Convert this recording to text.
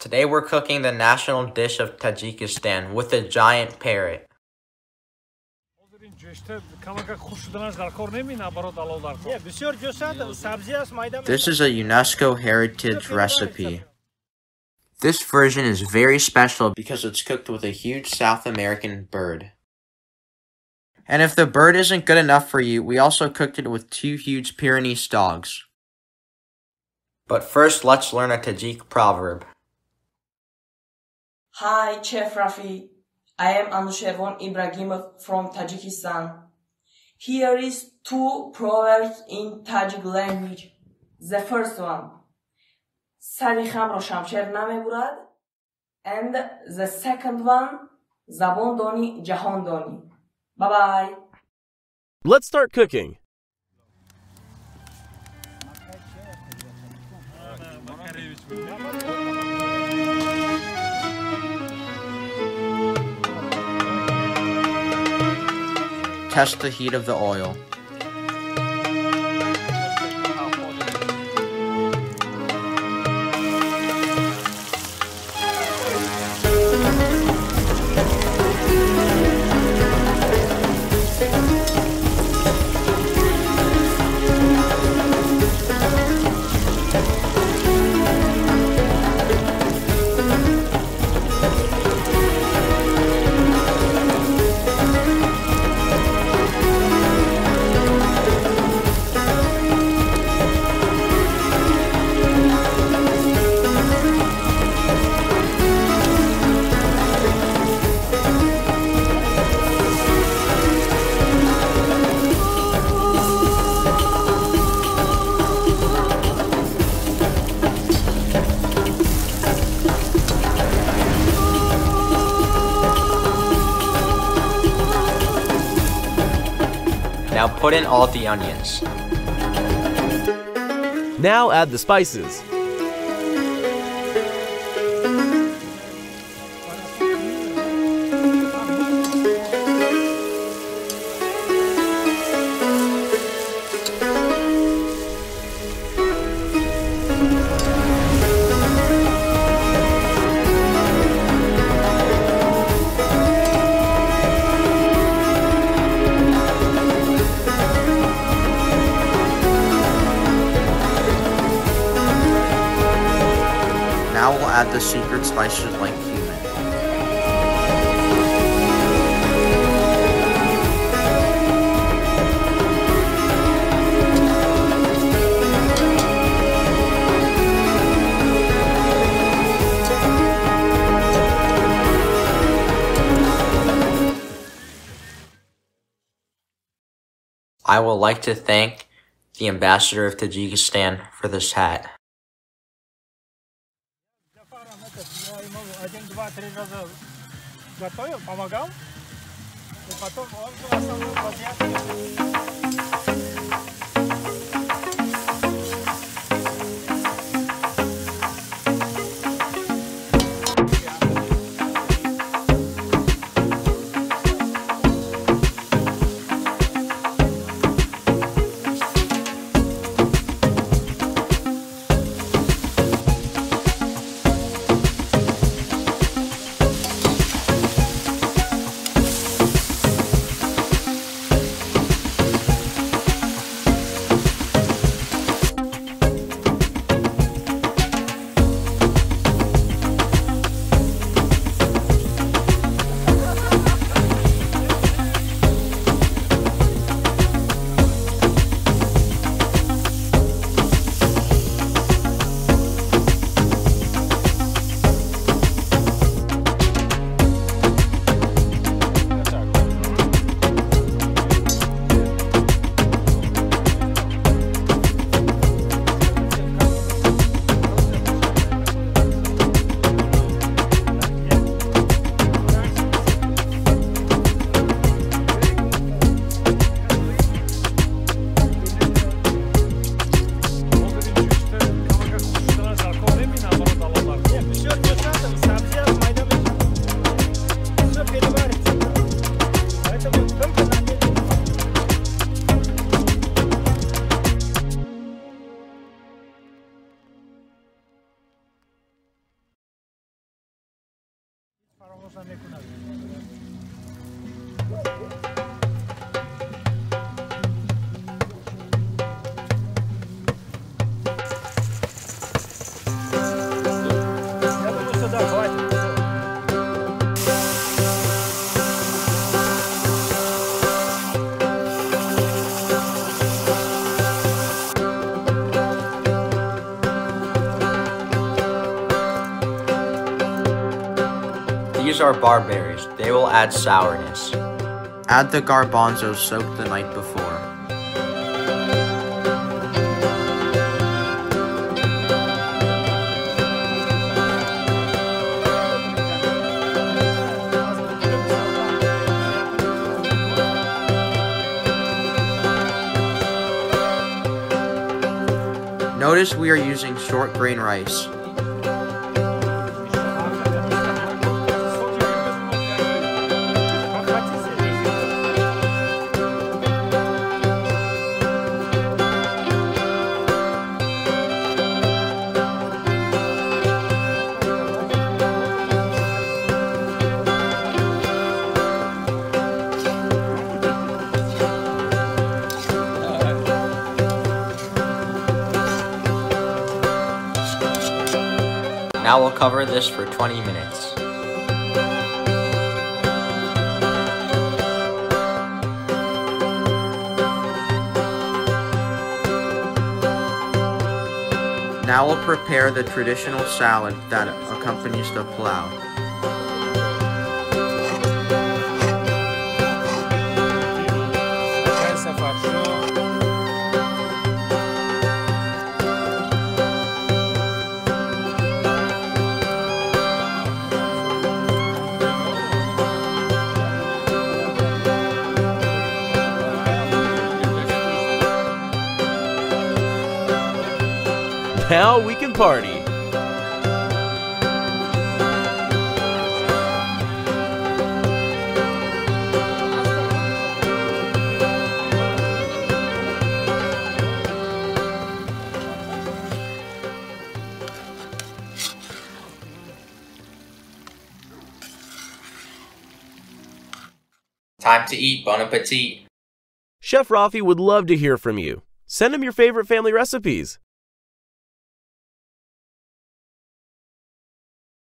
Today we're cooking the national dish of Tajikistan with a giant parrot. This is a UNESCO heritage recipe. This version is very special because it's cooked with a huge South American bird. And if the bird isn't good enough for you, we also cooked it with 2 huge Pyrenees dogs. But first, let's learn a Tajik proverb. Hi, Chef Rafi. I am Anushirvan Ibrahimov from Tajikistan. Here is 2 proverbs in Tajik language. The first one, Sari khamro shamsher nameburad, and the second one, Zabon doni jahan doni. Bye-bye. Let's start cooking. Test the heat of the oil. Now put in all the onions. Now add the spices. Now we'll add the secret spices like cumin. I would like to thank the ambassador of Tajikistan for this hat. Один, два, 3 раза готовил, помогал, и потом он был основной хозяин. Vamos a make una. Я думаю, сюда хватит. These are barberries. They will add sourness. Add the garbanzos soaked the night before. Notice we are using short grain rice. Now we'll cover this for 20 minutes. Now we'll prepare the traditional salad that accompanies the palav. Now we can party. Time to eat. Bon appetit. Chef Rafi would love to hear from you. Send him your favorite family recipes.